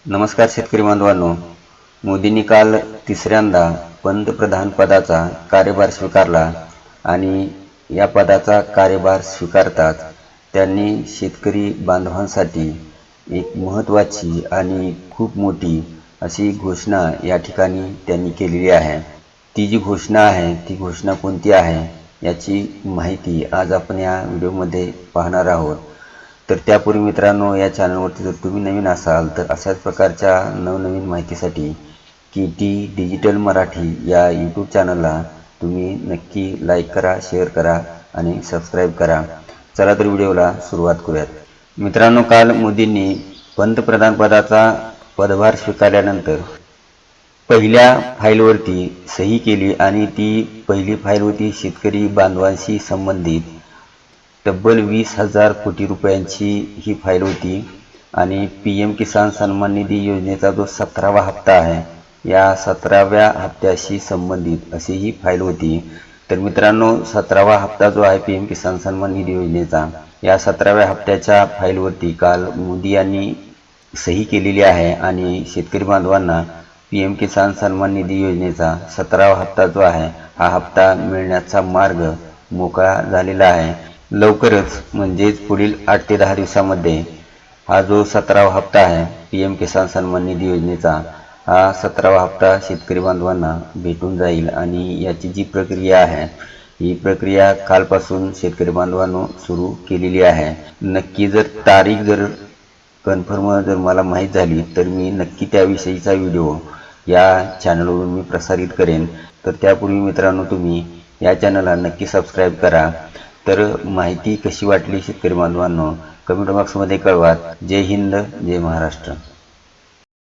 नमस्कार शेतकरी बांधवांनो, मोदींनी काल तिसऱ्यांदा पंतप्रधान पदाचा कार्यभार स्वीकारला आणि या पदाचा कार्यभार स्वीकारताच त्यांनी शेतकरी बांधवांसाठी एक महत्त्वाची आणि खूप मोठी अशी घोषणा या ठिकाणी त्यांनी केलेली आहे। ती जी घोषणा आहे ती घोषणा कोणती आहे याची माहिती आज आपण या व्हिडिओमध्ये पाहणार आहोत। तर त्यापूर्वी मित्रांनो, या चॅनलवरती जर तुम्ही नवीन असाल तर अशाच प्रकारच्या नवनवीन माहितीसाठी KT डिजिटल मराठी या यूट्यूब चॅनलला तुम्ही नक्की लाईक करा, शेअर करा आणि सबस्क्राईब करा। चला तर व्हिडिओला सुरुवात करूयात। मित्रांनो, काल मोदींनी पंतप्रधान पदाचा पदभार स्वीकारल्यानंतर पहिल्या फाईलवरती सही केली आणि ती पहिली फाईल होती शेतकरी बांधवांशी संबंधित तब्बल 20,000 कोटी रुपयांची ही फाईल होती आणि PM किसान सन्मान निधी योजनेचा जो 17वा हप्ता आहे या 17व्या हप्त्याशी संबंधित अशी ही फाईल होती। तर मित्रांनो, 17वा हप्ता जो आहे PM किसान सन्मान निधी योजनेचा, या 17व्या हप्त्याच्या फाईलवरती काल मोदी यांनी सही केलेली आहे आणि शेतकरी बांधवांना PM किसान सन्मान निधी योजनेचा 17वा हप्ता जो आहे हा हप्ता मिळण्याचा मार्ग मोकळा झालेला आहे। लवकरच म्हणजेच पुढील 8 ते 10 दिवसांमध्ये हा जो 17वा हप्ता आहे PM किसान सन्मान निधी योजनेचा, हा 17वा हप्ता शेतकरी बांधवांना भेटून जाईल आणि याची जी प्रक्रिया आहे ही प्रक्रिया कालपासून शेतकरी बांधवांनो सुरू केलेली आहे। नक्की जर तारीख कन्फर्म जर मला माहीत झाली तर मी नक्की त्याविषयीचा व्हिडिओ या चॅनलवरून मी प्रसारित करेन। तर त्यापूर्वी मित्रांनो, तुम्ही या चॅनलला नक्की सबस्क्राईब करा। तर माहिती कशी वाटली शेतकरी बांधवांनो, कमेंट बॉक्समध्ये कळवा। जय हिंद, जय महाराष्ट्र।